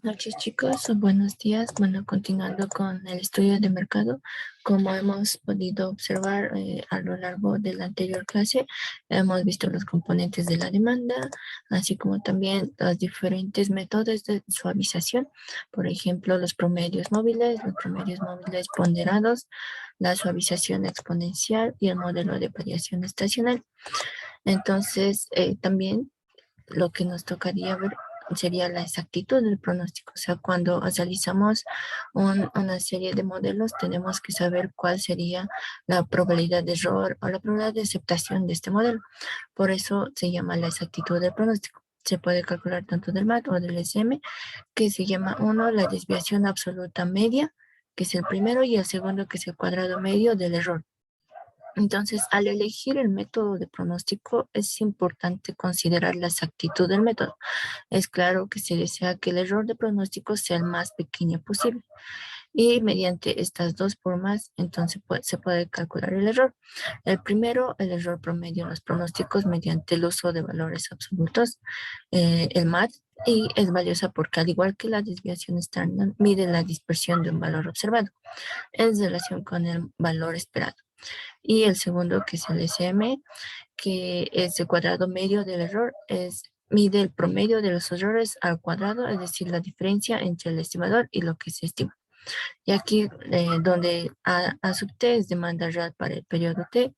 Noches chicos, o buenos días. Bueno, continuando con el estudio de mercado, como hemos podido observar a lo largo de la anterior clase, hemos visto los componentes de la demanda, así como también los diferentes métodos de suavización, por ejemplo, los promedios móviles ponderados, la suavización exponencial y el modelo de variación estacional. Entonces, también lo que nos tocaría ver sería la exactitud del pronóstico. O sea, cuando realizamos una serie de modelos, tenemos que saber cuál sería la probabilidad de error o la probabilidad de aceptación de este modelo. Por eso se llama la exactitud del pronóstico. Se puede calcular tanto del MAT o del SM, que se llama uno la desviación absoluta media, que es el primero, y el segundo, que es el cuadrado medio del error. Entonces, al elegir el método de pronóstico, es importante considerar la exactitud del método. Es claro que se desea que el error de pronóstico sea el más pequeño posible. Y mediante estas dos formas, entonces se puede calcular el error. El primero, el error promedio en los pronósticos mediante el uso de valores absolutos, el MAT, y es valiosa porque al igual que la desviación estándar, mide la dispersión de un valor observado en relación con el valor esperado. Y el segundo, que es el SM, que es el cuadrado medio del error, mide el promedio de los errores al cuadrado, es decir, la diferencia entre el estimador y lo que se estima. Y aquí, donde A sub t es demanda real para el periodo t,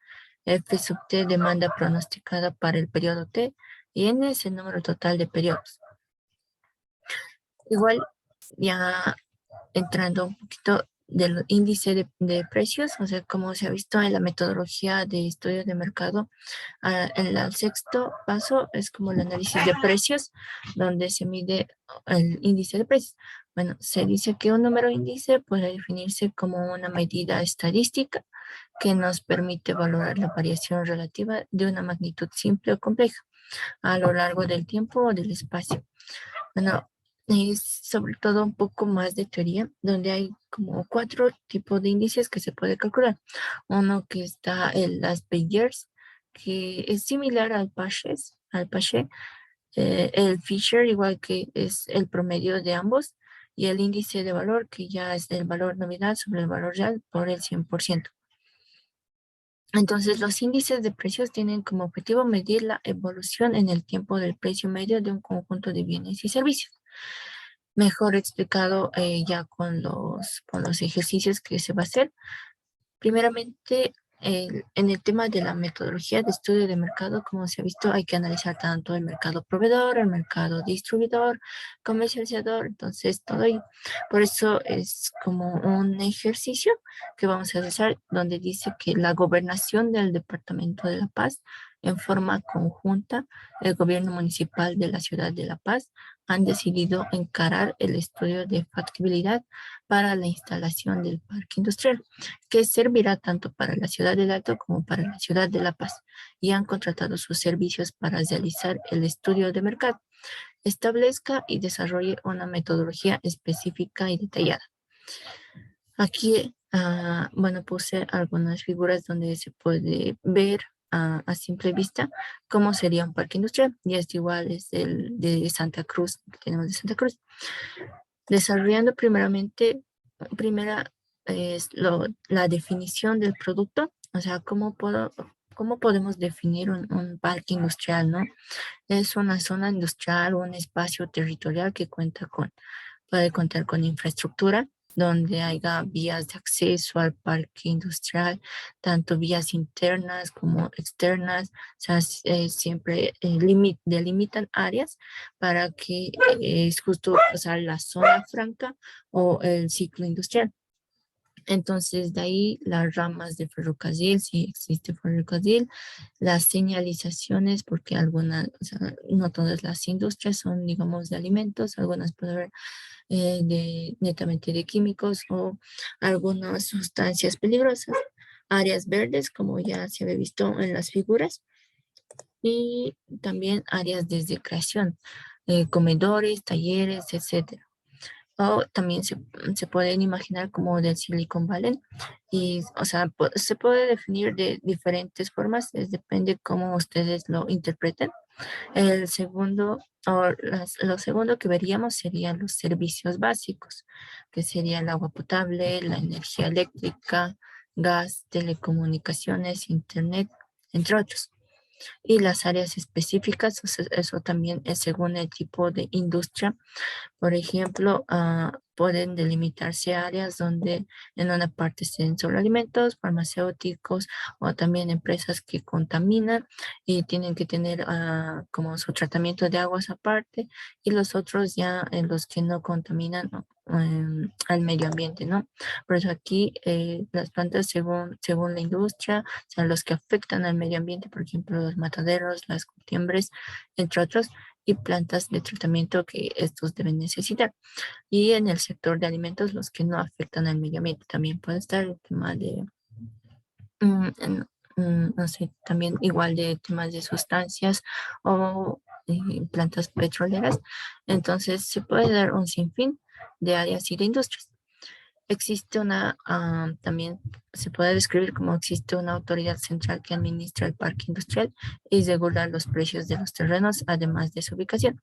F sub t demanda pronosticada para el periodo t, y n es el número total de periodos. Igual, ya entrando un poquito del índice de precios, o sea, como se ha visto en la metodología de estudio de mercado, en el sexto paso es como el análisis de precios, donde se mide el índice de precios. Bueno, se dice que un número índice puede definirse como una medida estadística que nos permite valorar la variación relativa de una magnitud simple o compleja a lo largo del tiempo o del espacio. Bueno, es sobre todo un poco más de teoría, donde hay como cuatro tipos de índices que se puede calcular. Uno que está en las Bayers, que es similar al Pache, el Fisher, igual que es el promedio de ambos, y el índice de valor, que ya es el valor nominal sobre el valor real por el 100%. Entonces, los índices de precios tienen como objetivo medir la evolución en el tiempo del precio medio de un conjunto de bienes y servicios. Mejor explicado ya con los ejercicios que se va a hacer. Primeramente, en el tema de la metodología de estudio de mercado, como se ha visto, hay que analizar tanto el mercado proveedor, el mercado distribuidor, comercializador, entonces todo ello. Por eso es como un ejercicio que vamos a realizar donde dice que la gobernación del Departamento de La Paz, en forma conjunta, el gobierno municipal de la ciudad de La Paz, han decidido encarar el estudio de factibilidad para la instalación del parque industrial, que servirá tanto para la ciudad del Alto como para la ciudad de La Paz, y han contratado sus servicios para realizar el estudio de mercado. Establezca y desarrolle una metodología específica y detallada. Aquí, bueno, puse algunas figuras donde se puede ver a simple vista cómo sería un parque industrial, y es igual, es el de Santa Cruz, que tenemos de Santa Cruz. Desarrollando primera es la definición del producto, o sea, cómo podemos definir un parque industrial, ¿no? Es una zona industrial, un espacio territorial que puede contar con infraestructura, donde haya vías de acceso al parque industrial, tanto vías internas como externas, o sea, siempre delimitan áreas para que es justo pasar la zona franca o el ciclo industrial. Entonces, de ahí las ramas de ferrocarril, si existe ferrocarril, las señalizaciones, porque algunas, o sea, no todas las industrias son, digamos, de alimentos, algunas pueden haber netamente de químicos o algunas sustancias peligrosas, áreas verdes, como ya se había visto en las figuras, y también áreas de recreación, comedores, talleres, etcétera. O también se pueden imaginar como del Silicon Valley. Y, o sea, se puede definir de diferentes formas, depende cómo ustedes lo interpreten. El segundo, lo segundo que veríamos serían los servicios básicos, que sería el agua potable, la energía eléctrica, gas, telecomunicaciones, internet, entre otros. Y las áreas específicas, eso también es según el tipo de industria. Por ejemplo, pueden delimitarse áreas donde en una parte estén solo alimentos, farmacéuticos o también empresas que contaminan y tienen que tener como su tratamiento de aguas aparte, y los otros ya en los que no contaminan, ¿no? Al medio ambiente, ¿no? Por eso aquí las plantas según la industria, o sea, los que afectan al medio ambiente, por ejemplo, los mataderos, las curtiembres, entre otros, y plantas de tratamiento que estos deben necesitar. Y en el sector de alimentos, los que no afectan al medio ambiente. También puede estar el tema de, no sé, también igual de temas de sustancias o plantas petroleras. Entonces, se puede dar un sinfín de áreas y de industrias. Existe también se puede describir como existe una autoridad central que administra el parque industrial y regula los precios de los terrenos, además de su ubicación,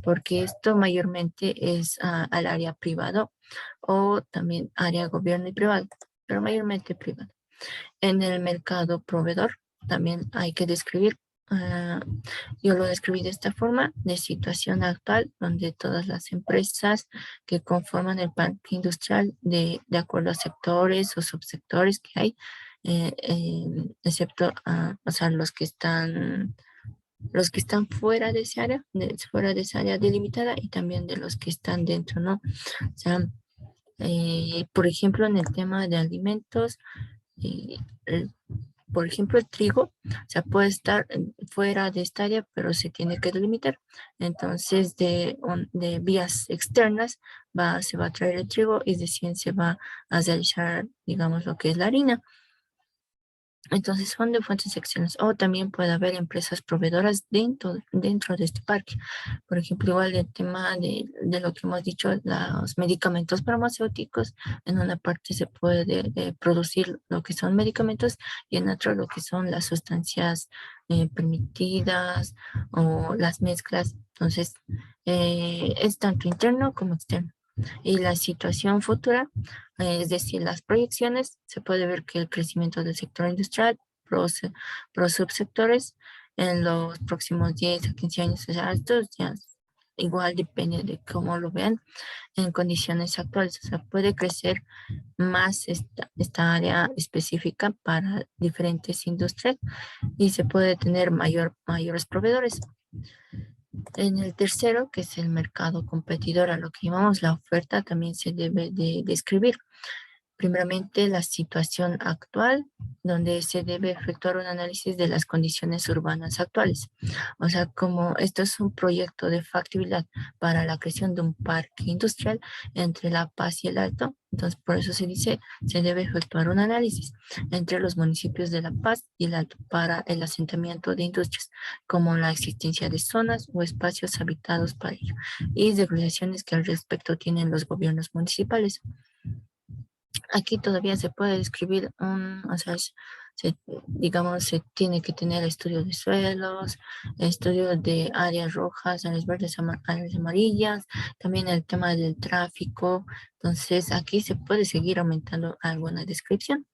porque esto mayormente es al área privado o también área gobierno y privado, pero mayormente privado. En el mercado proveedor también hay que describir, ah, yo lo describí de esta forma, de situación actual, donde todas las empresas que conforman el parque industrial, de acuerdo a sectores o subsectores que hay, excepto, o sea, los que están fuera de esa área, fuera de esa área delimitada, y también de los que están dentro, ¿no? O sea, por ejemplo, en el tema de alimentos, eh, el- por ejemplo, el trigo, o sea, puede estar fuera de esta área, pero se tiene que delimitar. Entonces, de vías externas se va a traer el trigo y de 100 se va a realizar, digamos, lo que es la harina. Entonces son de fuentes externas. O también puede haber empresas proveedoras dentro de este parque. Por ejemplo, igual el tema de lo que hemos dicho, los medicamentos farmacéuticos, en una parte se puede producir lo que son medicamentos y en otra lo que son las sustancias permitidas o las mezclas. Entonces, es tanto interno como externo. Y la situación futura, es decir, las proyecciones, se puede ver que el crecimiento del sector industrial pro subsectores en los próximos 10 a 15 años, o sea, estos ya igual depende de cómo lo vean en condiciones actuales, o sea, puede crecer más esta área específica para diferentes industrias y se puede tener mayores proveedores. En el tercero, que es el mercado competidor, a lo que llamamos la oferta, también se debe de describir. Primeramente, la situación actual, donde se debe efectuar un análisis de las condiciones urbanas actuales. O sea, como esto es un proyecto de factibilidad para la creación de un parque industrial entre La Paz y el Alto, entonces por eso se dice, se debe efectuar un análisis entre los municipios de La Paz y el Alto para el asentamiento de industrias, como la existencia de zonas o espacios habitados para ello, y de regulaciones que al respecto tienen los gobiernos municipales. Aquí todavía se puede describir o sea, digamos, se tiene que tener estudio de suelos, estudio de áreas rojas, áreas verdes, áreas amarillas, también el tema del tráfico. Entonces, aquí se puede seguir aumentando alguna descripción.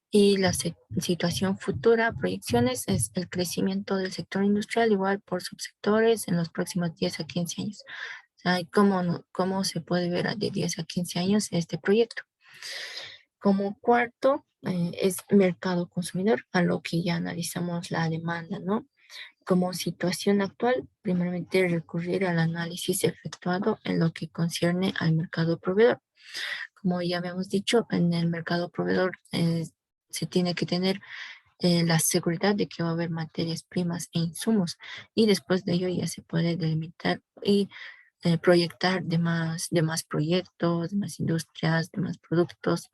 Y la situación futura, proyecciones, es el crecimiento del sector industrial, igual por subsectores en los próximos 10 a 15 años. O sea, cómo se puede ver de 10 a 15 años este proyecto. Como cuarto, es mercado consumidor, a lo que ya analizamos la demanda, ¿no? Como situación actual, primeramente recurrir al análisis efectuado en lo que concierne al mercado proveedor. Como ya habíamos dicho, en el mercado proveedor se tiene que tener la seguridad de que va a haber materias primas e insumos, y después de ello ya se puede delimitar y proyectar demás proyectos, demás industrias, demás productos.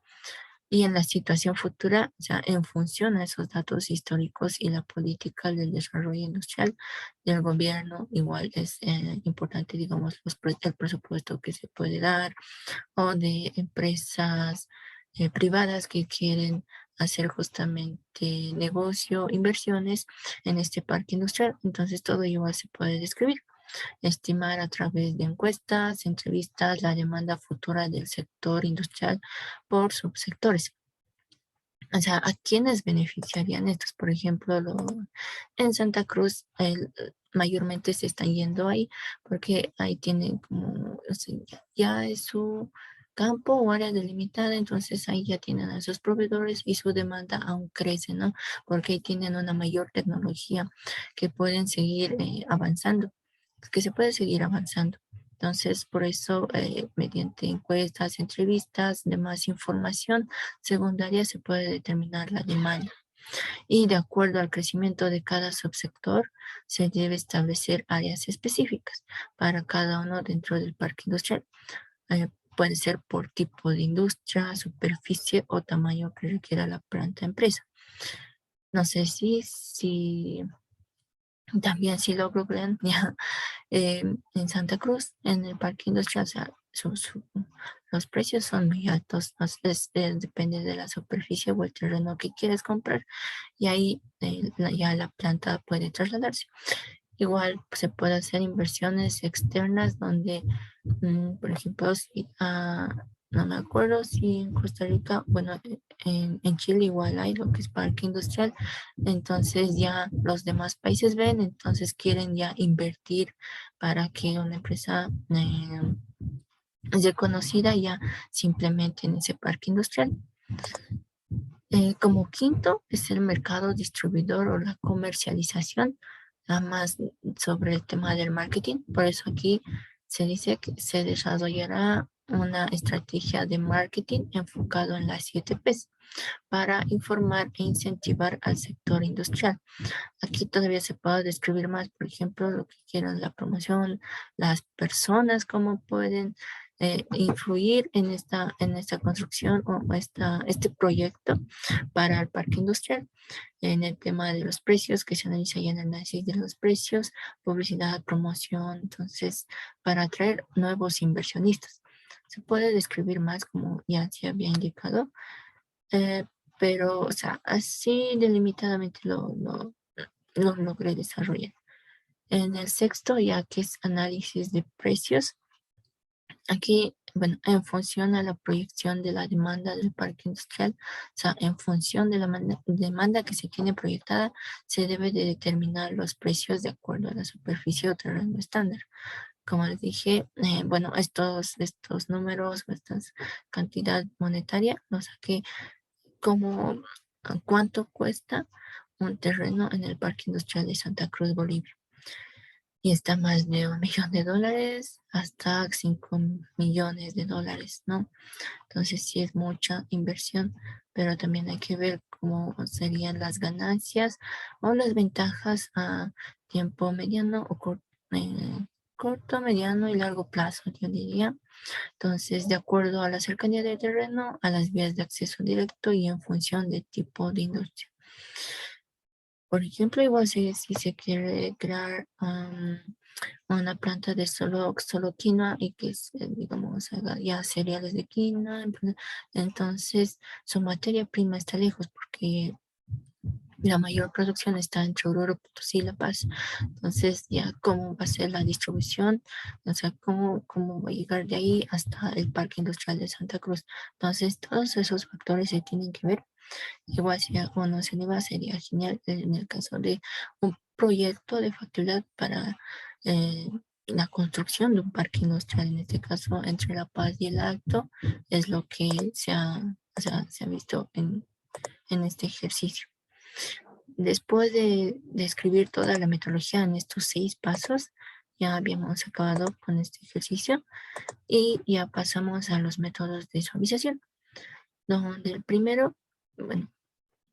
Y en la situación futura, o sea, en función a esos datos históricos y la política del desarrollo industrial del gobierno, igual es importante, digamos, el presupuesto que se puede dar, o de empresas privadas que quieren hacer justamente negocio, inversiones en este parque industrial. Entonces todo igual se puede describir. Estimar a través de encuestas, entrevistas, la demanda futura del sector industrial por subsectores. O sea, ¿a quiénes beneficiarían estos? Por ejemplo, en Santa Cruz mayormente se están yendo ahí porque ahí tienen como, o sea, ya es su campo o área delimitada, entonces ahí ya tienen a sus proveedores y su demanda aún crece, ¿no? Porque ahí tienen una mayor tecnología que pueden seguir avanzando, que se puede seguir avanzando. Entonces, por eso, mediante encuestas, entrevistas, demás información secundaria, se puede determinar la demanda. Y de acuerdo al crecimiento de cada subsector, se debe establecer áreas específicas para cada uno dentro del parque industrial. Puede ser por tipo de industria, superficie o tamaño que requiera la planta empresa. No sé si también si lo googlean, ya en Santa Cruz, en el parque industrial, o sea, los precios son muy altos, depende de la superficie o el terreno que quieres comprar y ahí ya la planta puede trasladarse. Igual se puede hacer inversiones externas donde, por ejemplo, no me acuerdo si en Costa Rica, bueno, en Chile igual hay lo que es parque industrial, entonces ya los demás países ven, entonces quieren ya invertir para que una empresa reconocida ya simplemente en ese parque industrial. Como quinto es el mercado distribuidor o la comercialización, nada más sobre el tema del marketing. Por eso aquí se dice que se desarrollará una estrategia de marketing enfocado en las 7 P's para informar e incentivar al sector industrial. Aquí todavía se puede describir más, por ejemplo, lo que quieran la promoción, las personas, cómo pueden influir en esta construcción o este proyecto para el parque industrial. En el tema de los precios, que se analiza ya en el análisis de los precios, publicidad, promoción, entonces, para atraer nuevos inversionistas. Se puede describir más, como ya se había indicado, eh, pero, o sea, así delimitadamente lo logré desarrollar. En el sexto, ya que es análisis de precios, aquí, bueno, en función a la proyección de la demanda del parque industrial, o sea, en función de la demanda que se tiene proyectada, se debe de determinar los precios de acuerdo a la superficie o terreno estándar. Como les dije, bueno, estos números o esta cantidad monetaria los saqué como cuánto cuesta un terreno en el Parque Industrial de Santa Cruz, Bolivia. Y está más de $1 millón hasta 5 millones de dólares, ¿no? Entonces sí es mucha inversión, pero también hay que ver cómo serían las ganancias o las ventajas a tiempo mediano o corto, mediano y largo plazo, yo diría. Entonces, de acuerdo a la cercanía del terreno, a las vías de acceso directo y en función del tipo de industria. Por ejemplo, igual si se quiere crear una planta de solo quinoa y que, digamos, haga ya cereales de quinoa, entonces su materia prima está lejos porque la mayor producción está entre Oruro, Potosí y La Paz. Entonces, ya cómo va a ser la distribución, o sea, cómo va a llegar de ahí hasta el Parque Industrial de Santa Cruz. Entonces, todos esos factores se tienen que ver. Igual si uno se le va, sería genial en el caso de un proyecto de facultad para eh, la construcción de un parque industrial, en este caso entre La Paz y el Alto, es lo que o sea, se ha visto en este ejercicio. Después de escribir toda la metodología en estos 6 pasos, ya habíamos acabado con este ejercicio y ya pasamos a los métodos de suavización, donde el primero, bueno,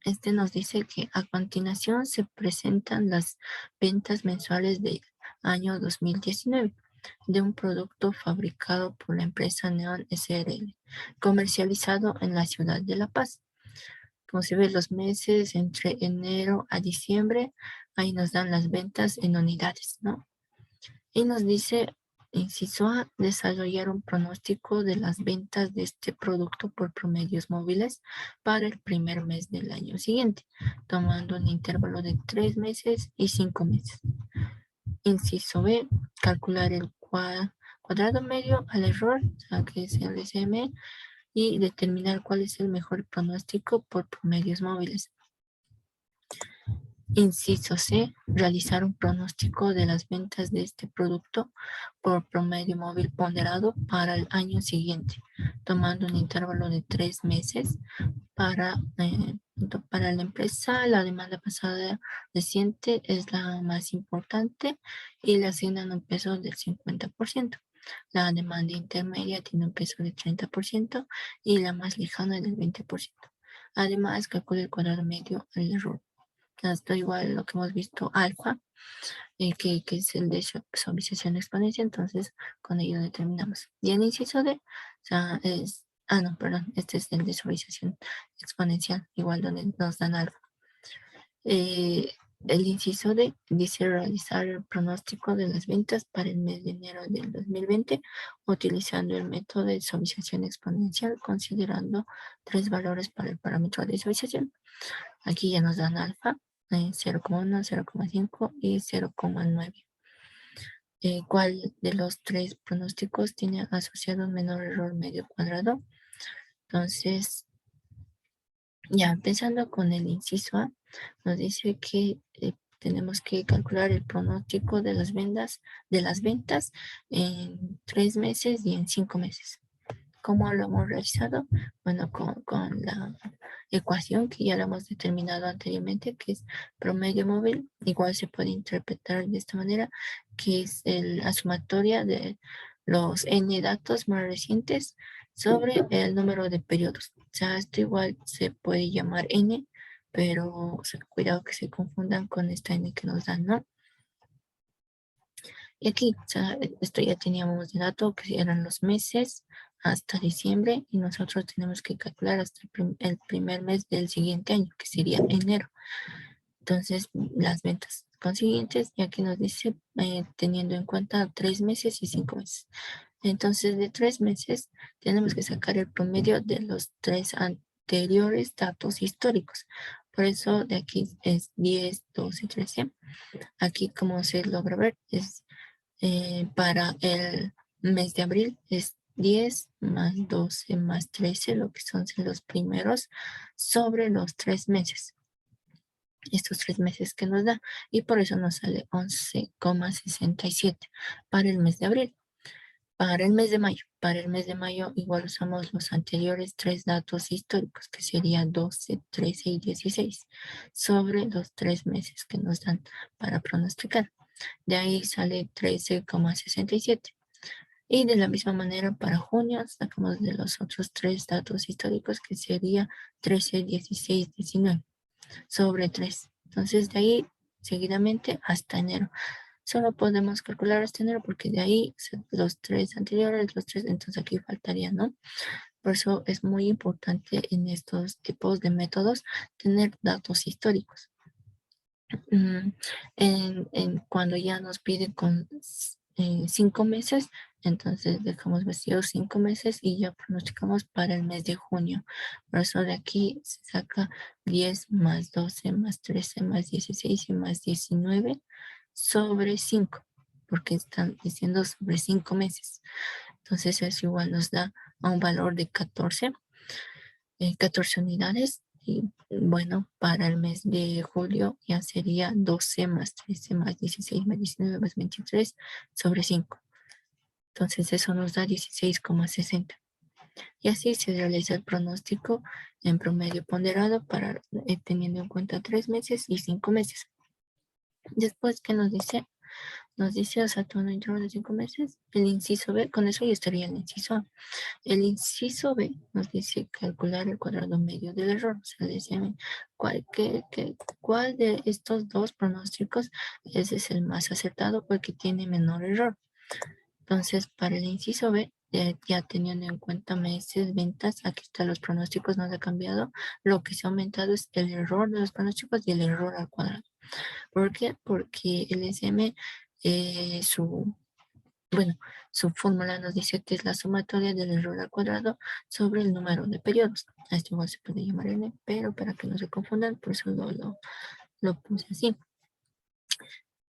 este nos dice que a continuación se presentan las ventas mensuales del año 2019 de un producto fabricado por la empresa Neon SRL, comercializado en la ciudad de La Paz. Como se ve, los meses entre enero a diciembre, ahí nos dan las ventas en unidades, ¿no? Y nos dice Inciso A, desarrollar un pronóstico de las ventas de este producto por promedios móviles para el primer mes del año siguiente, tomando un intervalo de 3 meses y 5 meses. Inciso B, calcular el cuadrado medio al error, o sea, que es el LCM, y determinar cuál es el mejor pronóstico por promedios móviles. Inciso C, realizar un pronóstico de las ventas de este producto por promedio móvil ponderado para el año siguiente, tomando un intervalo de 3 meses para la empresa. La demanda pasada reciente es la más importante y le asignan un peso del 50%. La demanda intermedia tiene un peso del 30% y la más lejana del 20%. Además, calcula el cuadrado medio al error. Esto igual lo que hemos visto alfa, que es el de suavización exponencial, entonces con ello determinamos. Y el inciso D, o sea, no, perdón, este es el de suavización exponencial, igual donde nos dan alfa. El inciso D dice realizar el pronóstico de las ventas para el mes de enero del 2020 utilizando el método de suavización exponencial, considerando 3 valores para el parámetro de suavización. Aquí ya nos dan alfa, 0,1, 0,5 y 0,9. ¿Cuál de los 3 pronósticos tiene asociado un menor error medio cuadrado? Entonces, ya empezando con el inciso A, nos dice que tenemos que calcular el pronóstico de las ventas en 3 meses y en 5 meses. ¿Cómo lo hemos realizado? Bueno, con la ecuación que ya la hemos determinado anteriormente, que es promedio móvil, igual se puede interpretar de esta manera, que es la sumatoria de los n datos más recientes sobre el número de periodos. O sea, esto igual se puede llamar n, pero cuidado que se confundan con esta n que nos dan, ¿no? Y aquí, o sea, esto ya teníamos de dato que eran los meses hasta diciembre y nosotros tenemos que calcular hasta el primer mes del siguiente año, que sería enero. Entonces, las ventas consiguientes, y aquí nos dice teniendo en cuenta 3 meses y 5 meses. Entonces, de 3 meses tenemos que sacar el promedio de los 3 anteriores datos históricos. Por eso de aquí es 10, 12, 13. Aquí, como se logra ver, es para el mes de abril es 10 más 12 más 13, lo que son los primeros sobre los 3 meses. Estos 3 meses que nos da, y por eso nos sale 11,67 para el mes de abril. Para el mes de mayo igual usamos los anteriores 3 datos históricos, que serían 12, 13 y 16, sobre los 3 meses que nos dan para pronosticar. De ahí sale 13,67. Y de la misma manera para junio sacamos de los otros 3 datos históricos, que sería 13, 16, 19 sobre 3. Entonces de ahí seguidamente hasta enero. Solo podemos calcular hasta enero porque de ahí los 3 anteriores, los 3, entonces aquí faltaría, ¿no? Por eso es muy importante en estos tipos de métodos tener datos históricos. Cuando ya nos pide con 5 meses, entonces dejamos vacíos 5 meses y ya pronosticamos para el mes de junio. Por eso de aquí se saca 10 más 12 más 13 más 16 y más 19 sobre 5, porque están diciendo sobre 5 meses. Entonces eso igual nos da a un valor de 14 unidades. Y bueno, para el mes de julio ya sería 12 más 13 más 16 más 19 más 23 sobre 5. Entonces eso nos da 16,60. Y así se realiza el pronóstico en promedio ponderado para teniendo en cuenta 3 meses y 5 meses. Después, ¿qué nos dice? Nos dice, o sea, todo un intervalo de 5 meses. El inciso B, con eso ya estaría el inciso A. El inciso B nos dice calcular el cuadrado medio del error. O sea, dice cuál de estos dos pronósticos ese es el más acertado porque tiene menor error. Entonces, para el inciso B, ya teniendo en cuenta meses, ventas, aquí están los pronósticos, no se ha cambiado. Lo que se ha aumentado es el error de los pronósticos y el error al cuadrado. ¿Por qué? Porque el SM, su bueno, su fórmula nos dice que es la sumatoria del error al cuadrado sobre el número de periodos. A esto igual se puede llamar n, pero para que no se confundan, por eso lo puse así.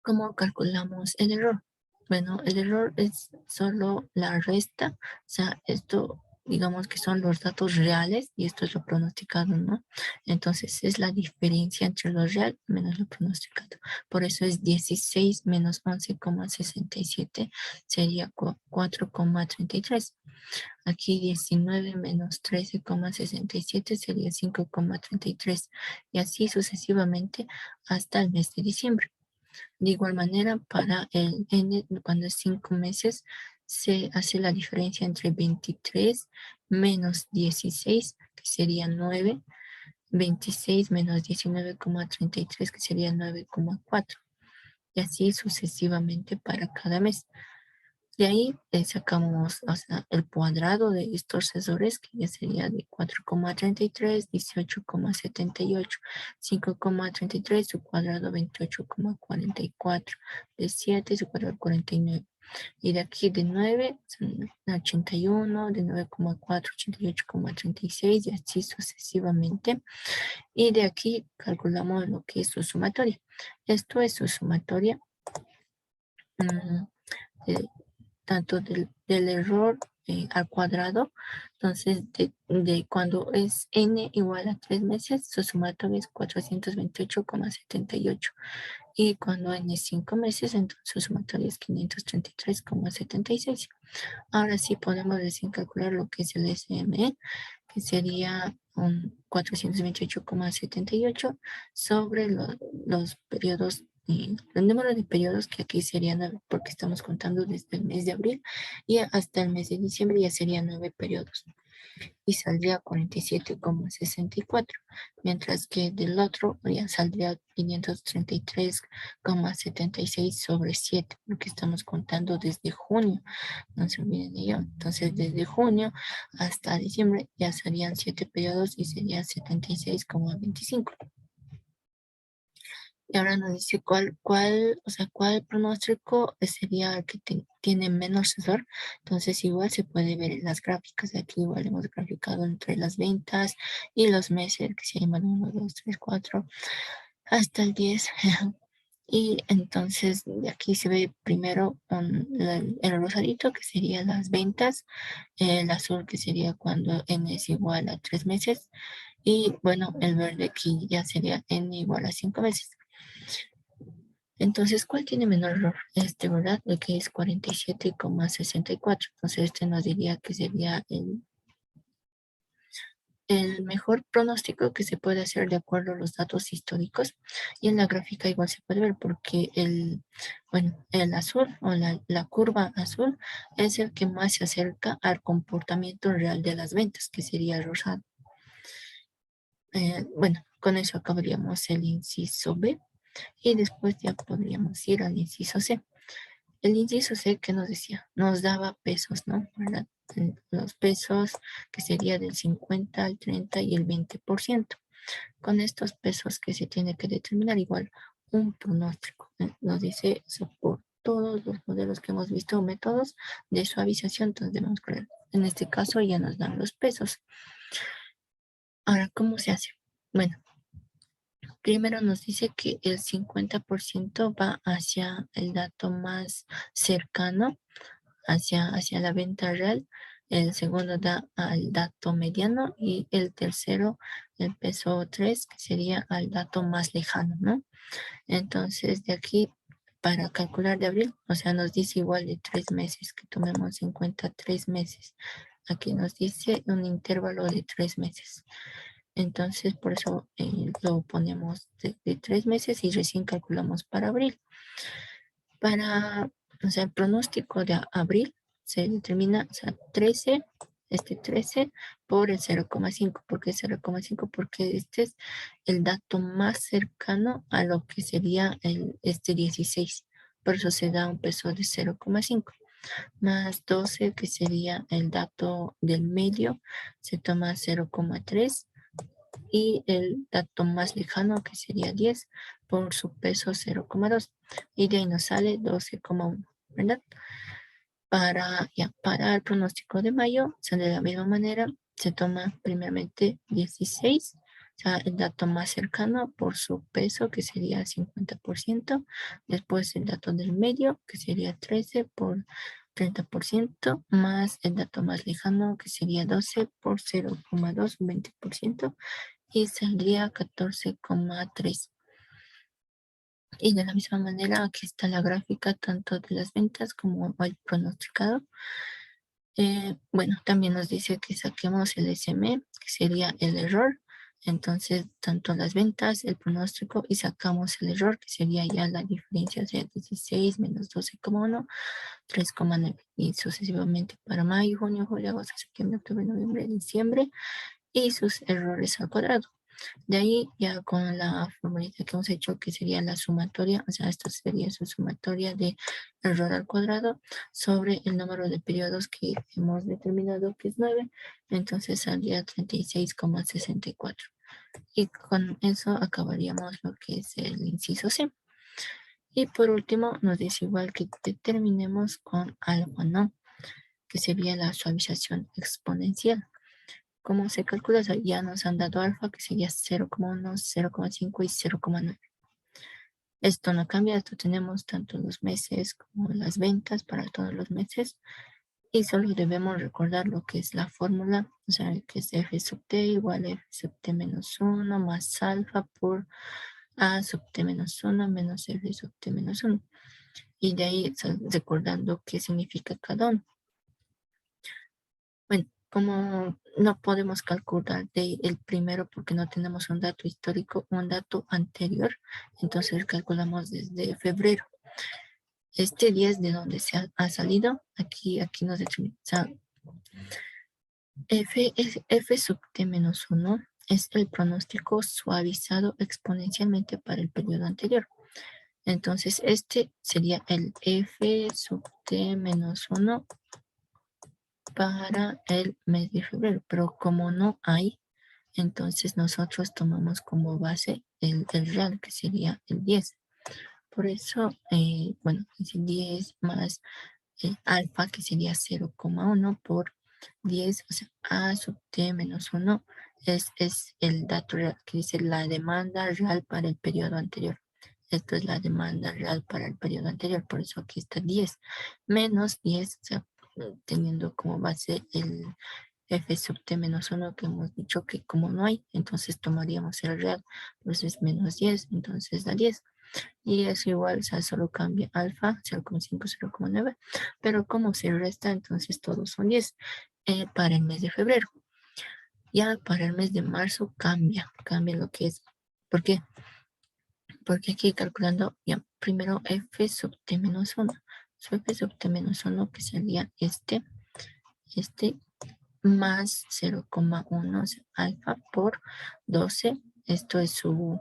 ¿Cómo calculamos el error? Bueno, el error es solo la resta, o sea, esto digamos que son los datos reales y esto es lo pronosticado, ¿no? Entonces es la diferencia entre lo real menos lo pronosticado. Por eso es 16 menos 11,67 sería 4,33. Aquí 19 menos 13,67 sería 5,33 y así sucesivamente hasta el mes de diciembre. De igual manera, para el N, cuando es 5 meses, se hace la diferencia entre 23 menos 16, que sería 9, 26 menos 19,33, que sería 9,4, y así sucesivamente para cada mes. De ahí sacamos, o sea, el cuadrado de estos sensores, que ya sería de 4,33, 18,78, 5,33, su cuadrado 28,44, de 7 su cuadrado 49. Y de aquí de 9 son 81, de 9,4, 88,36 y así sucesivamente. Y de aquí calculamos lo que es su sumatoria. Esto es su sumatoria. De, tanto del error al cuadrado. Entonces, de cuando es n igual a 3 meses, su sumatorio es 428,78. Y cuando n es 5 meses, entonces su sumatorio es 533,76. Ahora sí podemos recién calcular lo que es el SME, que sería un 428,78 sobre los periodos, el número de periodos que aquí serían 9, porque estamos contando desde el mes de abril y hasta el mes de diciembre ya serían 9 periodos y saldría 47,64, mientras que del otro ya saldría 533,76 sobre 7, porque estamos contando desde junio, no se olviden de ello. Entonces, desde junio hasta diciembre ya serían 7 periodos y sería 76,25. Y ahora nos dice o sea, cuál pronóstico sería el que tiene menos error. Entonces, igual se puede ver en las gráficas. Aquí igual hemos graficado entre las ventas y los meses, que se llaman 1, 2, 3, 4, hasta el 10. Y entonces de aquí se ve primero el rosadito, que sería las ventas, el azul, que sería cuando n es igual a 3 meses, y bueno, el verde aquí ya sería n igual a 5 meses. Entonces, ¿cuál tiene menor error? Este, ¿verdad? El que es 47,64. Entonces, este nos diría que sería el mejor pronóstico que se puede hacer de acuerdo a los datos históricos. Y en la gráfica igual se puede ver porque bueno, el azul o la curva azul es el que más se acerca al comportamiento real de las ventas, que sería el rosado. Bueno, con eso acabaríamos el inciso B y después ya podríamos ir al inciso C. El inciso C, ¿qué nos decía? Nos daba pesos, ¿no? ¿Verdad? Los pesos que sería del 50 al 30 y el 20%. Con estos pesos que se tiene que determinar igual un pronóstico. Nos dice eso por todos los modelos que hemos visto, métodos de suavización, entonces debemos creer. En este caso ya nos dan los pesos. Ahora, ¿cómo se hace? Bueno, primero nos dice que el 50% va hacia el dato más cercano, hacia la venta real. El segundo da al dato mediano y el tercero, el peso 3, que sería al dato más lejano, ¿no? Entonces, de aquí, para calcular de abril, o sea, nos dice igual de 3 meses, que tomemos en cuenta 3 meses. Aquí nos dice un intervalo de 3 meses. Entonces, por eso lo ponemos de 3 meses y recién calculamos para abril. O sea, el pronóstico de abril se determina, o sea, 13, este 13 por el 0,5. ¿Por qué 0,5? Porque este es el dato más cercano a lo que sería este 16. Por eso se da un peso de 0,5. Más 12, que sería el dato del medio, se toma 0,3 y el dato más lejano, que sería 10, por su peso 0,2, y de ahí nos sale 12,1, ¿verdad? para el pronóstico de mayo, o sea, de la misma manera, se toma primeramente 16, o sea, el dato más cercano por su peso, que sería 50%, después el dato del medio, que sería 13 por 30%, más el dato más lejano, que sería 12 por 0,2, 20%, y saldría 14,3. Y de la misma manera, aquí está la gráfica tanto de las ventas como el pronosticado. Bueno, también nos dice que saquemos el SME, que sería el error. Entonces, tanto las ventas, el pronóstico y sacamos el error, que sería ya la diferencia, o sea, 16 menos 12,1, 3,9 y sucesivamente para mayo, junio, julio, agosto, septiembre, octubre, noviembre, diciembre y sus errores al cuadrado. De ahí ya con la formulita que hemos hecho, que sería la sumatoria, o sea, esta sería su sumatoria de error al cuadrado sobre el número de periodos que hemos determinado que es 9, entonces saldría 36,64. Y con eso acabaríamos lo que es el inciso C. Y por último, nos dice igual que determinemos con algo, ¿no? Que sería la suavización exponencial. ¿Cómo se calcula? O sea, ya nos han dado alfa, que sería 0,1, 0,5 y 0,9. Esto no cambia, esto tenemos tanto los meses como las ventas para todos los meses. Y solo debemos recordar lo que es la fórmula, o sea, que es F sub t igual a F sub t menos 1 más alfa por A sub t menos 1 menos F sub t menos 1. Y de ahí recordando qué significa cada uno. Bueno, como no podemos calcular el primero porque no tenemos un dato histórico, un dato anterior, entonces calculamos desde febrero. Este 10 de donde se ha salido, aquí nos determina, o sea, F sub t menos 1 es el pronóstico suavizado exponencialmente para el periodo anterior. Entonces, este sería el F sub t menos 1 para el mes de febrero, pero como no hay, entonces nosotros tomamos como base el real, que sería el 10. Por eso, bueno, es el 10 más alfa, que sería 0,1 por 10, o sea, a sub t menos 1 es el dato real, que dice la demanda real para el periodo anterior. Esto es la demanda real para el periodo anterior, por eso aquí está 10 menos 10, o sea, teniendo como base el f sub t menos 1 que hemos dicho que como no hay, entonces tomaríamos el real, entonces menos 10, entonces da 10. Y es igual, o sea, solo cambia alfa, 0,5, 0,9, pero como se resta, entonces todos son 10 para el mes de febrero. Ya para el mes de marzo cambia lo que es. ¿Por qué? Porque aquí calculando, ya, primero f sub t menos 1. Su f sub t menos 1 que sería este más 0,1 alfa por 12. Esto es su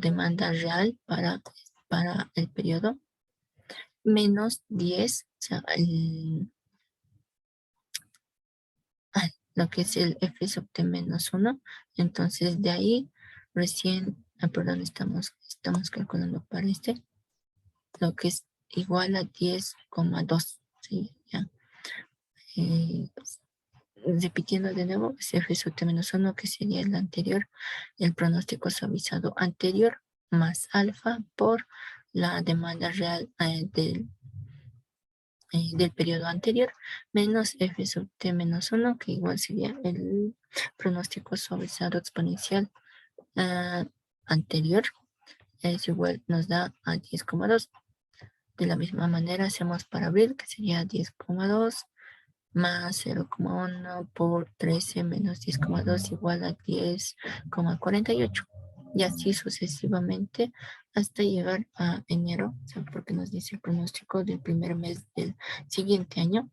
demanda real para el periodo. Menos 10, o sea, lo que es el f sub t menos 1. Entonces, de ahí recién, perdón, estamos calculando para lo que es igual a 10,2. ¿Sí? Ya. Pues, repitiendo de nuevo, es f sub t menos 1, que sería el anterior, el pronóstico suavizado anterior, más alfa por la demanda real del periodo anterior, menos f sub t menos 1, que igual sería el pronóstico suavizado exponencial anterior, es igual, nos da a 10,2. De la misma manera hacemos para abril, que sería 10,2 más 0,1 por 13 menos 10,2 igual a 10,48. Y así sucesivamente hasta llegar a enero, o sea, porque nos dice el pronóstico del primer mes del siguiente año.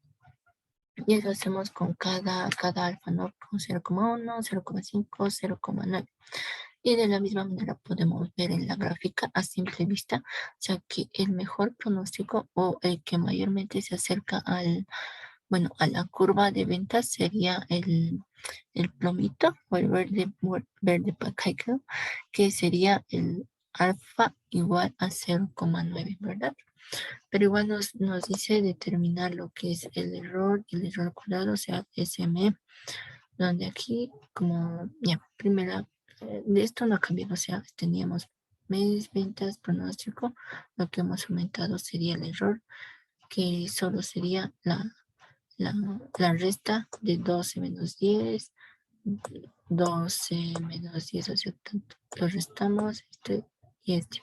Y eso hacemos con cada alfa, ¿no? Con 0,1, 0,5, 0,9. Y de la misma manera podemos ver en la gráfica a simple vista, o sea, que el mejor pronóstico o el que mayormente se acerca bueno, a la curva de ventas sería el plomito o el verde pacaiclo, que sería el alfa igual a 0,9, ¿verdad? Pero igual nos dice determinar lo que es el error cuadrado, o sea, SME, donde aquí, como ya, primera, de esto no ha cambiado, o sea, teníamos mes, ventas, pronóstico, lo que hemos aumentado sería el error, que solo sería la resta de 12 menos 10, 12 menos 10, o sea, tanto, lo restamos este y este.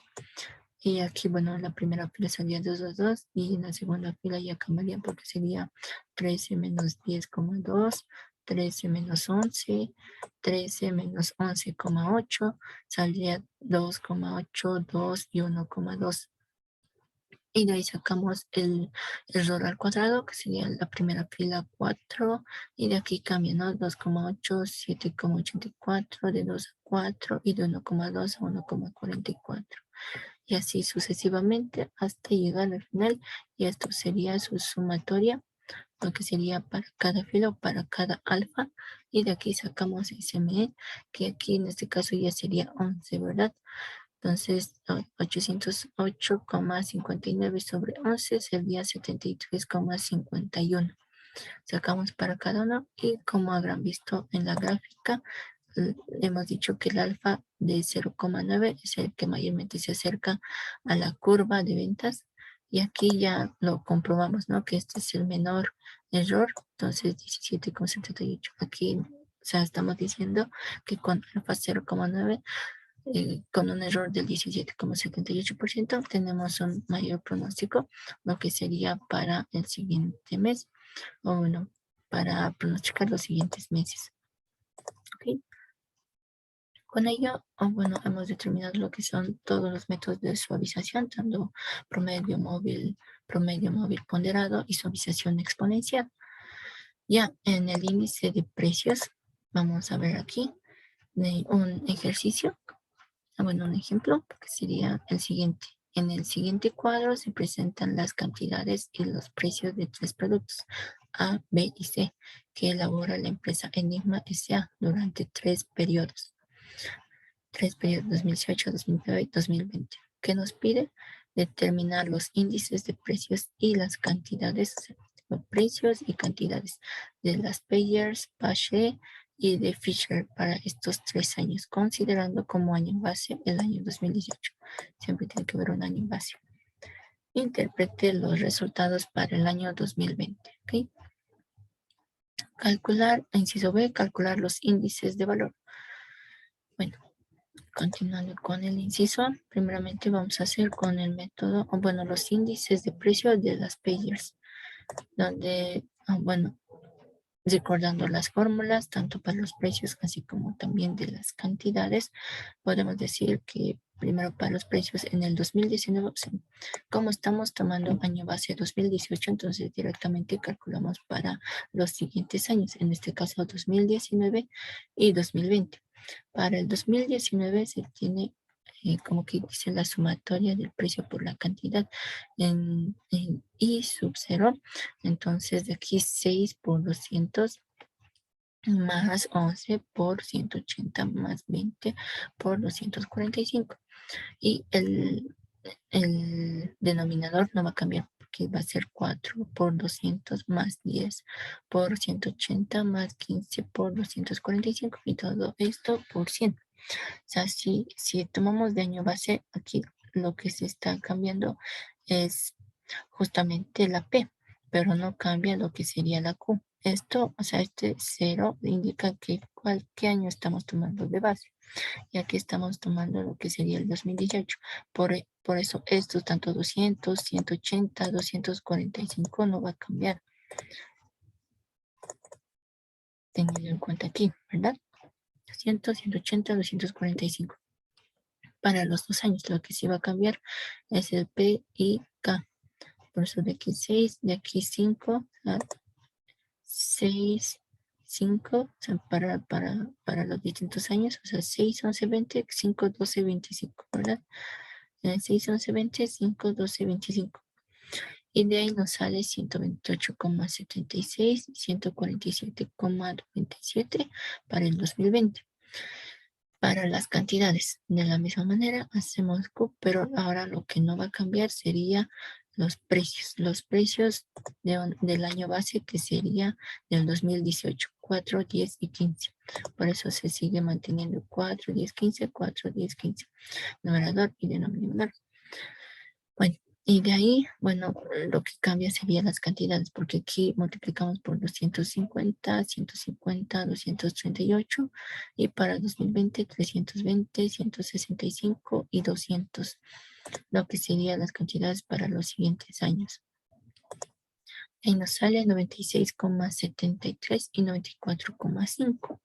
Y aquí, bueno, en la primera fila salía 2, 2, 2 y en la segunda fila ya cambiaría porque sería 13 menos 10,2, 13 menos 11, 13 menos 11,8, saldría 2,8, 2 y 1,2. Y de ahí sacamos el error al cuadrado, que sería la primera fila 4, y de aquí cambia, ¿no? 2,8, 7,84, de 2 a 4, y de 1,2 a 1,44. Y así sucesivamente hasta llegar al final, y esto sería su sumatoria, lo que sería para cada fila o para cada alfa, y de aquí sacamos SME, que aquí en este caso ya sería 11, ¿verdad? Entonces, 808,59 sobre 11 sería 73,51. Sacamos para cada uno y como habrán visto en la gráfica, hemos dicho que el alfa de 0,9 es el que mayormente se acerca a la curva de ventas. Y aquí ya lo comprobamos, ¿no? Que este es el menor error. Entonces, 17,78. Aquí, o sea, estamos diciendo que con alfa 0,9 con un error del 17,78%, tenemos un mayor pronóstico, lo que sería para el siguiente mes, o bueno, para pronosticar los siguientes meses. ¿Okay? Con ello, bueno, hemos determinado lo que son todos los métodos de suavización, tanto promedio móvil ponderado y suavización exponencial. Ya en el índice de precios, vamos a ver aquí un ejercicio. Bueno, un ejemplo que sería el siguiente. En el siguiente cuadro se presentan las cantidades y los precios de tres productos A, B y C que elabora la empresa Enigma S.A. durante tres periodos 2018, 2009 y 2020, que nos pide determinar los índices de precios y las cantidades, los precios y cantidades de las Payers, Pache y de Fisher para estos 3 años, considerando como año base el año 2018. Siempre tiene que haber un año base. Interprete los resultados para el año 2020. ¿Okay? Calcular, inciso B, calcular los índices de valor. Bueno, continuando con el inciso, primeramente vamos a hacer con el método, o bueno, los índices de precio de las payers, donde, bueno, recordando las fórmulas, tanto para los precios así como también de las cantidades, podemos decir que primero para los precios en el 2019, o sea, como estamos tomando año base 2018, entonces directamente calculamos para los siguientes años, en este caso 2019 y 2020. Para el 2019 se tiene como que dice la sumatoria del precio por la cantidad en I sub 0. Entonces de aquí 6 por 200 más 11 por 180 más 20 por 245. Y el denominador no va a cambiar porque va a ser 4 por 200 más 10 por 180 más 15 por 245 y todo esto por 100. O sea, si tomamos de año base, aquí lo que se está cambiando es justamente la P, pero no cambia lo que sería la Q. Esto, o sea, este 0 indica que qué año estamos tomando de base. Y aquí estamos tomando lo que sería el 2018. Por eso estos, tanto 200, 180, 245 no va a cambiar. Teniendo en cuenta aquí, ¿verdad? 200, 180, 245. Para los 2 años, lo que sí va a cambiar es el P y K. Por eso de aquí 6, de aquí 5, 6, 5, o sea, para los distintos años, o sea, 6, 11, 20, 5, 12, 25, ¿verdad? 6, 11, 20, 5, 12, 25. Y de ahí nos sale 128,76 y 147,97 para el 2020. Para las cantidades, de la misma manera hacemos Q, pero ahora lo que no va a cambiar sería los precios. Los precios del año base que sería del 2018, 4, 10 y 15. Por eso se sigue manteniendo 4, 10, 15, 4, 10, 15. Numerador y denominador. Bueno, y de ahí, bueno, lo que cambia serían las cantidades, porque aquí multiplicamos por 250, 150, 238, y para 2020, 320, 165 y 200, lo que serían las cantidades para los siguientes años. Ahí nos sale 96,73 y 94,5.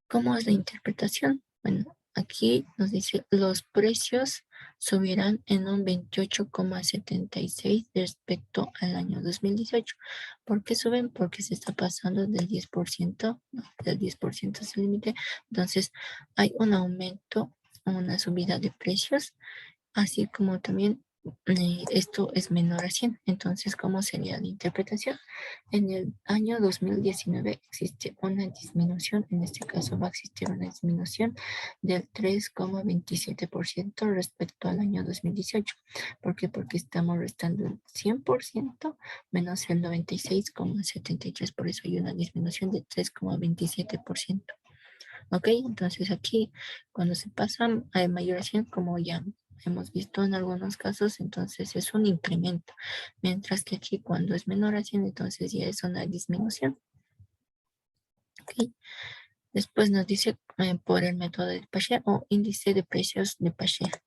¿Cómo es la interpretación? Bueno, aquí nos dice los precios subirán en un 28,76 respecto al año 2018. ¿Por qué suben? Porque se está pasando del 10%, no, del 10% es el límite. Entonces, hay un aumento, una subida de precios, así como también esto es menor a 100. Entonces, ¿cómo sería la interpretación? En el año 2019 existe una disminución, en este caso va a existir una disminución del 3,27% respecto al año 2018. ¿Por qué? Porque estamos restando el 100% menos el 96,73%, por eso hay una disminución de 3,27%. ¿Ok? Entonces aquí cuando se pasan a mayoración, como ya hemos visto en algunos casos, entonces es un incremento, mientras que aquí cuando es menor a 100, entonces ya es una disminución. ¿Ok? Después nos dice por el método de Paget o índice de precios de Paget.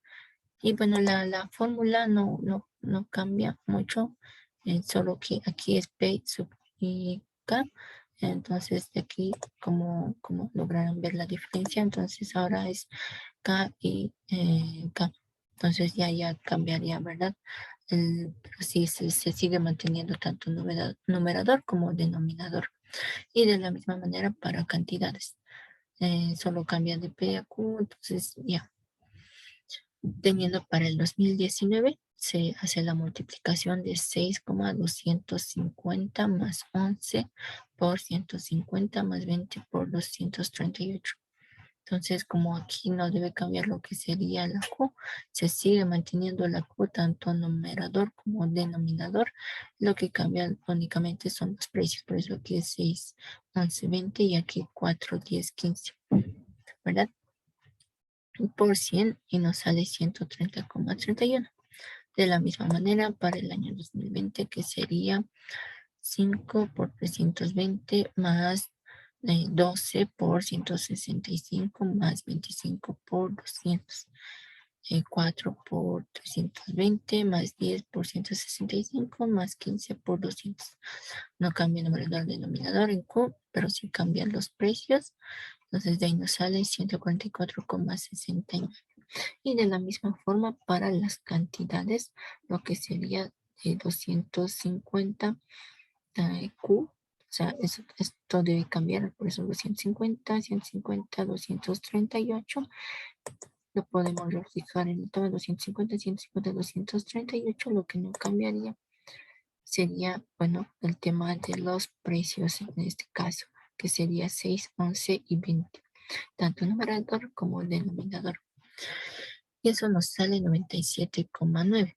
Y bueno, la fórmula no cambia mucho, solo que aquí es P sub y K. Entonces, de aquí, como lograron ver la diferencia, entonces ahora es K y K. Entonces ya cambiaría, ¿verdad? Pero sí se sigue manteniendo tanto numerador como denominador. Y de la misma manera para cantidades. Solo cambia de P a Q, entonces ya. Teniendo para el 2019, se hace la multiplicación de 6,250 más 11 por 150 más 20 por 238. Entonces, como aquí no debe cambiar lo que sería la Q, se sigue manteniendo la Q tanto numerador como denominador. Lo que cambia únicamente son los precios. Por eso aquí es 6, 11, 20 y aquí 4, 10, 15. ¿Verdad? Por 100 y nos sale 130,31. De la misma manera para el año 2020, que sería 5 por 320 más 12 por 165 más 25 por 200. 4 por 320 más 10 por 165 más 15 por 200. No cambia el numerador denominador en Q, pero sí cambian los precios. Entonces de ahí nos sale 144,69. Y de la misma forma para las cantidades, lo que sería de 250 Q, o sea, esto debe cambiar, por eso 250, 150, 238, lo podemos reflejar en el tema 250, 150, 238, lo que no cambiaría sería, bueno, el tema de los precios en este caso, que sería 6, 11 y 20, tanto numerador como denominador. Y eso nos sale 97,9.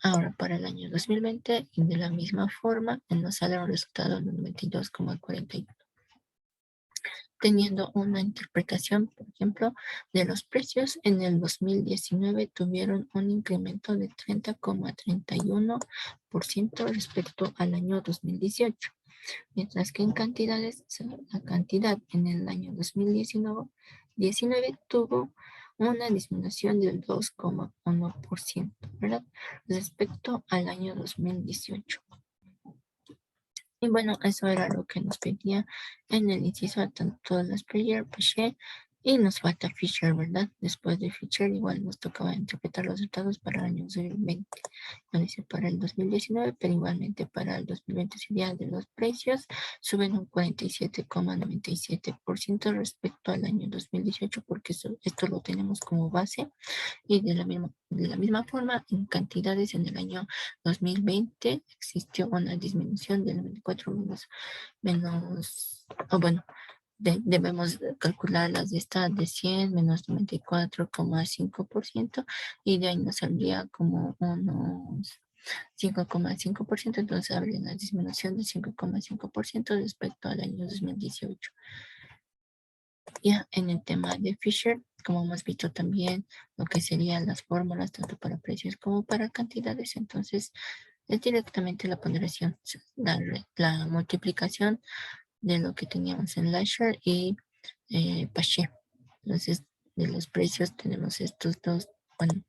Ahora para el año 2020 y de la misma forma nos sale un resultado de 92,41. Teniendo una interpretación, por ejemplo, de los precios en el 2019 tuvieron un incremento de 30,31% respecto al año 2018, mientras que en cantidades, la cantidad en el año 2019 tuvo una disminución del 2,1%, ¿verdad? Respecto al año 2018. Y bueno, eso era lo que nos pedía en el inciso tanto las player, Paget, y nos falta Fisher, ¿verdad? Después de Fisher igual nos tocaba interpretar los resultados para el año 2020. No dice para el 2019, pero igualmente para el 2020 sería de los precios, suben un 47,97% respecto al año 2018, porque esto lo tenemos como base. Y de la misma forma, en cantidades en el año 2020 existió una disminución del 94 o bueno, debemos calcular las de esta de 100 menos 94,5%, y de ahí nos saldría como unos 5,5%, entonces habría una disminución de 5,5% respecto al año 2018. Ya en el tema de Fisher, como hemos visto también lo que serían las fórmulas tanto para precios como para cantidades, entonces es directamente la ponderación, la multiplicación de lo que teníamos en Lasher y Pache. Entonces, de los precios tenemos estos dos, bueno,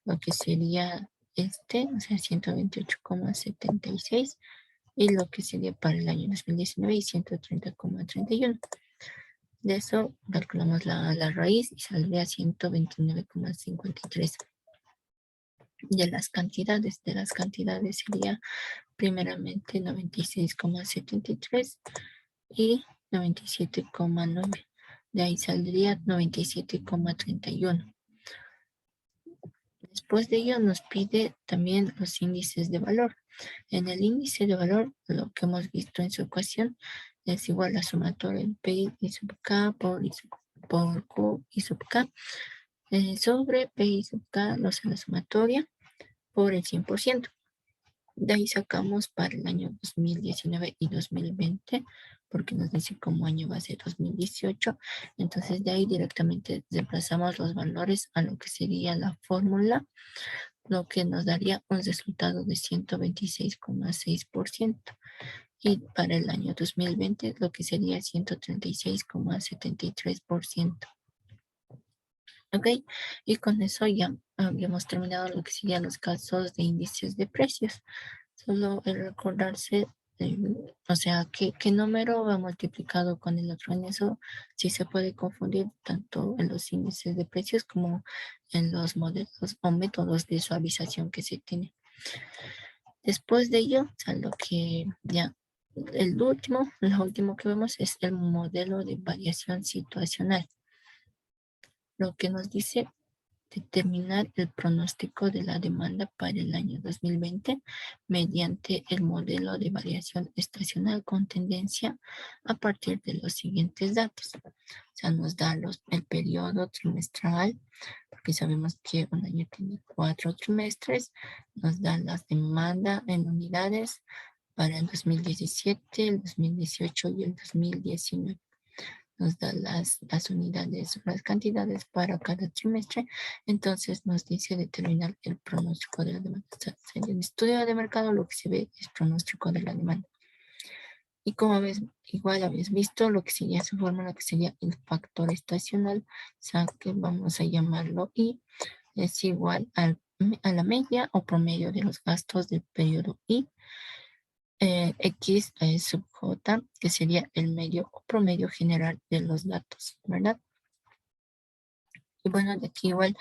lo que sería o sea, 128,76 y lo que sería para el año 2019 y 130,31. De eso calculamos la raíz y saldría 129,53. De las cantidades sería primeramente 96,73 y 97,9. De ahí saldría 97,31. Después de ello nos pide también los índices de valor. En el índice de valor, lo que hemos visto en su ecuación es igual a sumatorio del P y sub K por Q y sub K sobre P y sub K, o sea, la sumatoria por el 100%. De ahí sacamos para el año 2019 y 2020, porque nos dice como año va a ser 2018. Entonces de ahí directamente desplazamos los valores a lo que sería la fórmula, lo que nos daría un resultado de 126,6%. Y para el año 2020 lo que sería 136,73%. ¿Ok? Y con eso ya habíamos terminado lo que serían los casos de índices de precios. Solo el recordarse, o sea, qué número va multiplicado con el otro. En eso sí se puede confundir tanto en los índices de precios como en los modelos o métodos de suavización que se tiene. Después de ello, o sea, lo que ya, lo último que vemos es el modelo de variación situacional. Lo que nos dice determinar el pronóstico de la demanda para el año 2020 mediante el modelo de variación estacional con tendencia a partir de los siguientes datos. O sea, nos da el periodo trimestral, porque sabemos que un año tiene 4 trimestres, nos da las demandas en unidades para el 2017, el 2018 y el 2019. Nos da las unidades, las cantidades para cada trimestre, entonces nos dice determinar el pronóstico de la demanda. O sea, en el estudio de mercado lo que se ve es pronóstico de la demanda. Y como ves, igual habéis visto lo que sería su fórmula, que sería el factor estacional, o sea, que vamos a llamarlo I, es igual a la media o promedio de los gastos del periodo I, X sub J, que sería el medio o promedio general de los datos, ¿verdad? Y bueno, de aquí igual,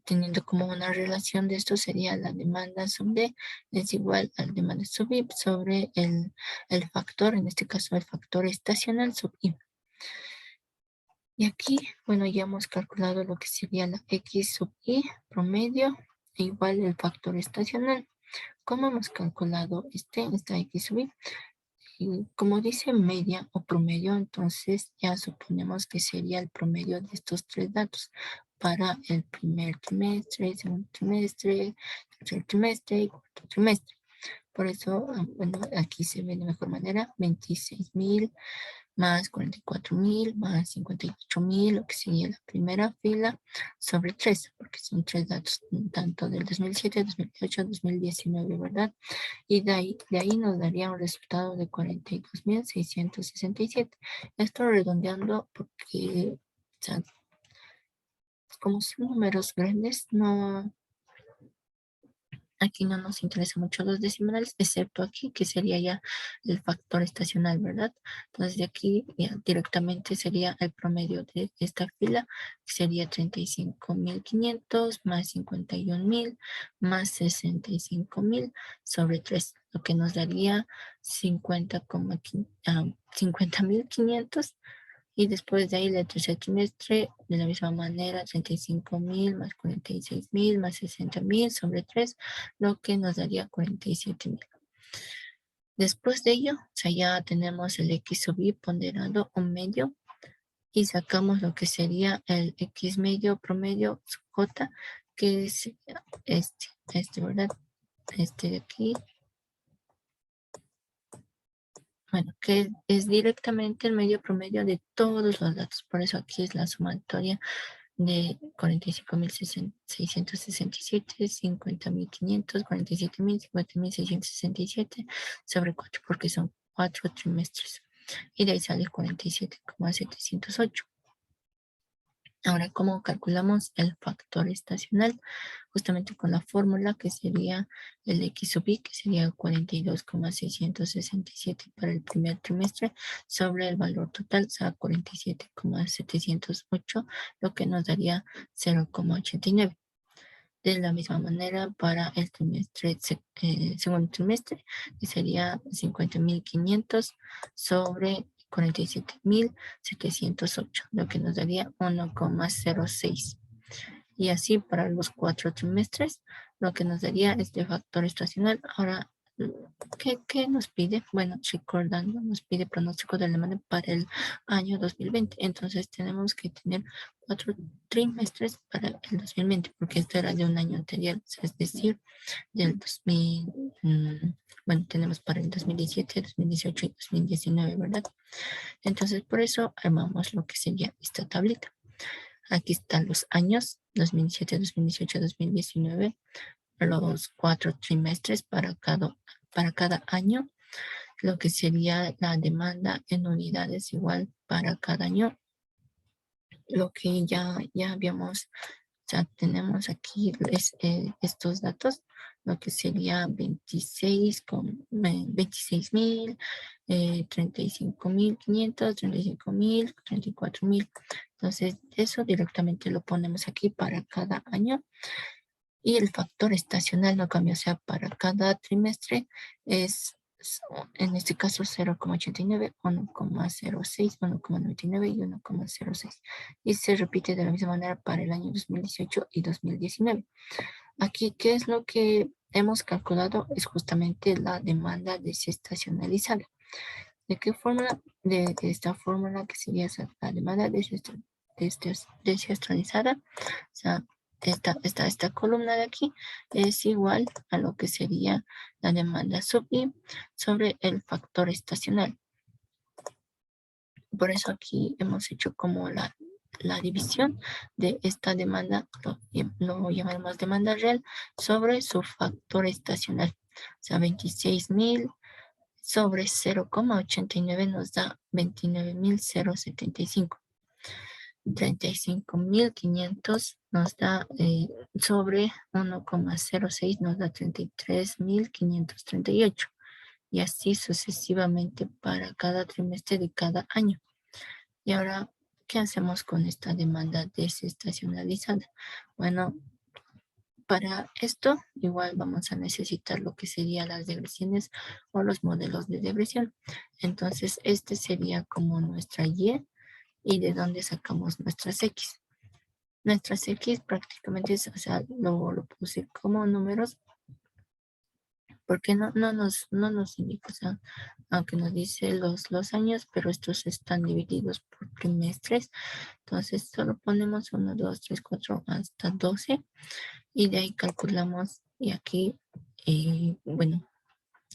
teniendo como una relación de esto, sería la demanda sub D es igual a la demanda sub I sobre el factor, en este caso el factor estacional sub I. Y aquí, bueno, ya hemos calculado lo que sería la X sub I promedio, e igual el factor estacional. ¿Cómo hemos calculado esta X sub I? Y como dice media o promedio, entonces ya suponemos que sería el promedio de estos tres datos para el primer trimestre, segundo trimestre, tercer trimestre y cuarto trimestre. Por eso, bueno, aquí se ve de mejor manera, 26,000 más 44,000 más 58,000, lo que sería la primera fila, sobre 3, porque son tres datos, tanto del 2007, 2008, 2019, ¿verdad? Y de ahí nos daría un resultado de 42,667. Esto redondeando porque, o sea, como son números grandes, no, aquí no nos interesa mucho los decimales, excepto aquí, que sería ya el factor estacional, ¿verdad? Entonces de aquí ya directamente sería el promedio de esta fila, que sería 35,500 más 51,000 más 65,000 sobre 3, lo que nos daría 50,500. Y después de ahí el tercer trimestre, de la misma manera, 35,000 más 46,000 más 60,000 sobre 3, lo que nos daría 47,000. Después de ello, o sea, ya tenemos el X sub I ponderado o medio y sacamos lo que sería el X medio promedio sub J, que es este, ¿verdad? este de aquí. Bueno, que es directamente el medio promedio de todos los datos. Por eso aquí es la sumatoria de 45.667, 50.500, 47.000, 50.667 sobre 4, porque son 4 trimestres. Y de ahí sale 47,708. Ahora, ¿cómo calculamos el factor estacional? Justamente con la fórmula que sería el X sub I, que sería 42,667 para el primer trimestre, sobre el valor total, o sea, 47,708, lo que nos daría 0,89. De la misma manera para el segundo trimestre, que sería 50.500 sobre 47.708, lo que nos daría 1,06. Y así para los 4 trimestres, lo que nos daría este factor estacional. Ahora, ¿qué nos pide? Bueno, recordando, nos pide pronóstico de demanda para el año 2020. Entonces tenemos que tener 4 trimestres para el 2020, porque esto era de un año anterior, es decir, del 2000, bueno, tenemos para el 2017, 2018 y 2019, ¿verdad? Entonces, por eso armamos lo que sería esta tablita. Aquí están los años, 2017, 2018, 2019, los 4 trimestres para cada año, lo que sería la demanda en unidades igual para cada año, lo que ya habíamos, ya tenemos aquí estos datos, lo que sería 26.000, 35.500, 35.000, 34.000. Entonces, eso directamente lo ponemos aquí para cada año. Y el factor estacional no cambia, o sea, para cada trimestre es, en este caso, 0,89, 1,06, 1,99 y 1,06. Y se repite de la misma manera para el año 2018 y 2019. Aquí, ¿qué es lo que hemos calculado? Es justamente la demanda desestacionalizada. ¿De qué fórmula? De esta fórmula que sería la demanda desestacionalizada. O sea, esta columna de aquí es igual a lo que sería la demanda sub I sobre el factor estacional. Por eso aquí hemos hecho como la división de esta demanda, lo llamaremos demanda real, sobre su factor estacional. O sea, 26.000 sobre 0,89 nos da 29.075. 35.500 nos da sobre 1,06 nos da 33.538. Y así sucesivamente para cada trimestre de cada año. Y ahora, ¿qué hacemos con esta demanda desestacionalizada? Bueno, para esto igual vamos a necesitar lo que serían las degresiones o los modelos de degresión. Entonces, este sería como nuestra y de dónde sacamos nuestras X. Nuestras X prácticamente es, o sea, lo puse como números porque no nos indica, o sea, aunque nos dice los años, pero estos están divididos por trimestres. Entonces solo ponemos 1, 2, 3, 4 hasta 12 y de ahí calculamos y aquí, bueno,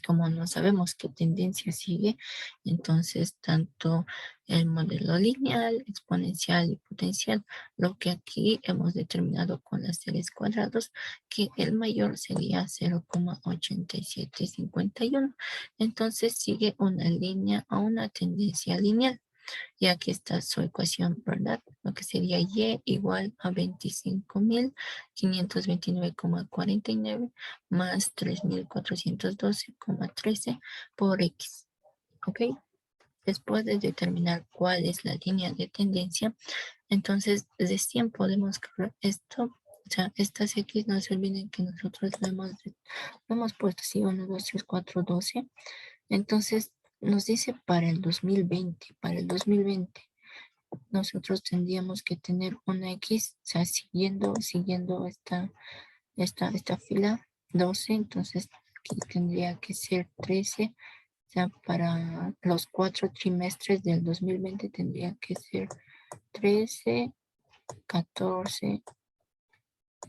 como no sabemos qué tendencia sigue, entonces tanto el modelo lineal, exponencial y potencial, lo que aquí hemos determinado con las series cuadrados, que el mayor sería 0,8751. Entonces sigue una línea o una tendencia lineal. Y aquí está su ecuación, ¿verdad? Lo que sería Y igual a 25.529,49 más 3.412,13 por X. ¿Ok? Después de determinar cuál es la línea de tendencia, entonces de 100 podemos calcular esto. O sea, estas X no se olviden que nosotros lo hemos puesto así, 1, 2, 3, 4, 12. Entonces nos dice para el 2020, nosotros tendríamos que tener una X, o sea, siguiendo esta fila 12, entonces aquí tendría que ser 13, o sea, para los 4 trimestres del 2020 tendría que ser 13, 14,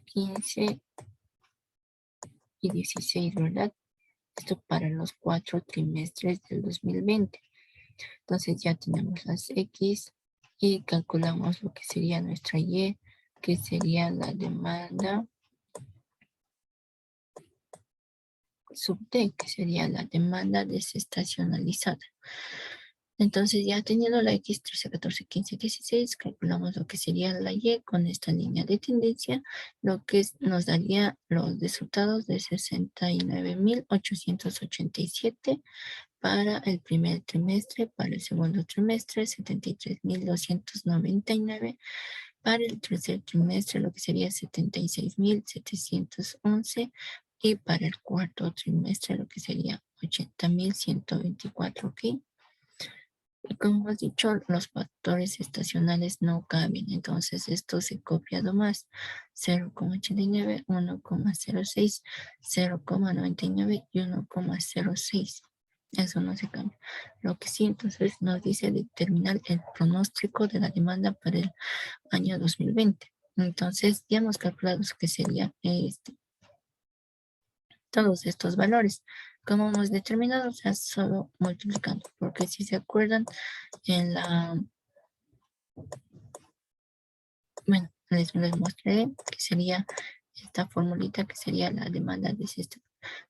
15, y 16, ¿verdad? Esto para los 4 trimestres del 2020. Entonces ya tenemos las X y calculamos lo que sería nuestra Y, que sería la demanda sub D, que sería la demanda desestacionalizada. Entonces ya teniendo la X 13, 14, 15, 16, calculamos lo que sería la Y con esta línea de tendencia, lo que nos daría los resultados de 69.887 para el primer trimestre, para el segundo trimestre 73.299, para el tercer trimestre lo que sería 76.711 y para el cuarto trimestre lo que sería 80.124, ¿ok? Y como hemos dicho, los factores estacionales no cambian, entonces esto se copia más 0,89, 1,06, 0,99 y 1,06. Eso no se cambia. Lo que sí, entonces nos dice determinar el pronóstico de la demanda para el año 2020. Entonces ya hemos calculado que sería todos estos valores. Como hemos determinado, o sea, solo multiplicando, porque si se acuerdan, en la, bueno, les mostré que sería esta formulita que sería la demanda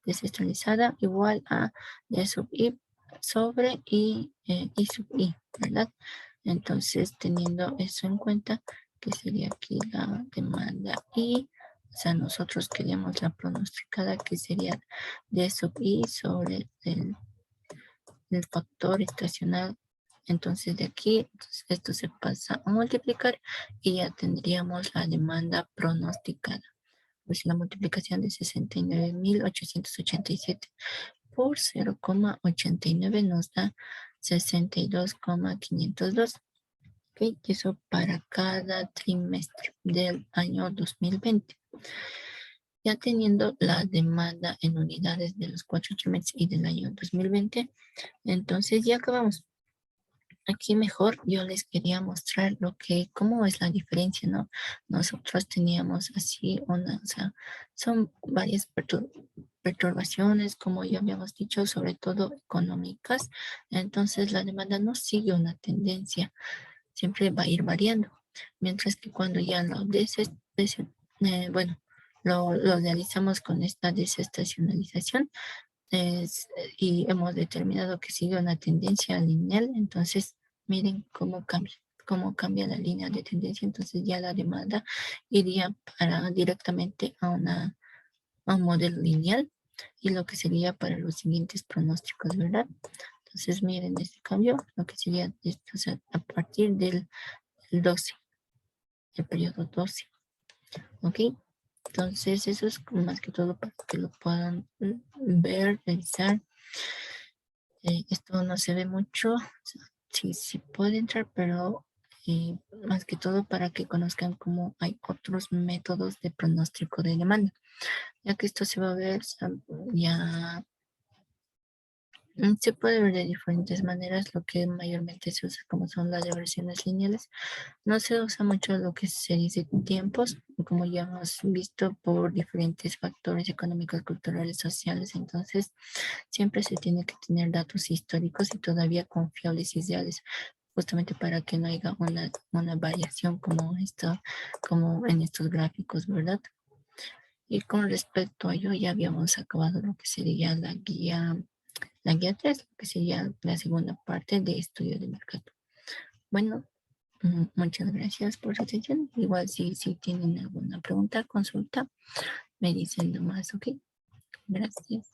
descentralizada igual a D sub I sobre I sub I, ¿verdad? Entonces, teniendo eso en cuenta, que sería aquí la demanda I, o sea, nosotros queríamos la pronosticada que sería D sub I sobre el factor estacional. Entonces de aquí, entonces, esto se pasa a multiplicar y ya tendríamos la demanda pronosticada. Pues la multiplicación de 69.887 por 0,89 nos da 62,502. ¿Ok? Y eso para cada trimestre del año 2020. Ya teniendo la demanda en unidades de los 4 trimestres y del año 2020, entonces ya acabamos. Aquí mejor yo les quería mostrar cómo es la diferencia, ¿no? Nosotros teníamos así o sea, son varias perturbaciones, como ya habíamos dicho, sobre todo económicas. Entonces la demanda no sigue una tendencia, siempre va a ir variando. Mientras que cuando ya bueno, lo realizamos con esta desestacionalización, y hemos determinado que sigue una tendencia lineal, entonces miren cómo cambia la línea de tendencia, entonces ya la demanda iría directamente a un modelo lineal y lo que sería para los siguientes pronósticos, ¿verdad? Entonces miren este cambio, lo que sería esto, o sea, a partir del 12, el periodo 12, ¿ok? Entonces eso es más que todo para que lo puedan ver, revisar. Esto no se ve mucho, sí puede entrar, pero más que todo para que conozcan cómo hay otros métodos de pronóstico de demanda, ya que esto se va a ver, ya se puede ver de diferentes maneras. Lo que mayormente se usa como son las reversiones lineales. No se usa mucho lo que se dice tiempos, como ya hemos visto, por diferentes factores económicos, culturales, sociales. Entonces, siempre se tiene que tener datos históricos y todavía confiables y reales, justamente para que no haya una variación como en estos gráficos, ¿verdad? Y con respecto a ello, ya habíamos acabado lo que sería la guía 3, que sería la segunda parte de estudio de mercado. Bueno, muchas gracias por su atención. Igual si tienen alguna pregunta, consulta, me dicen nomás, ¿ok? Gracias.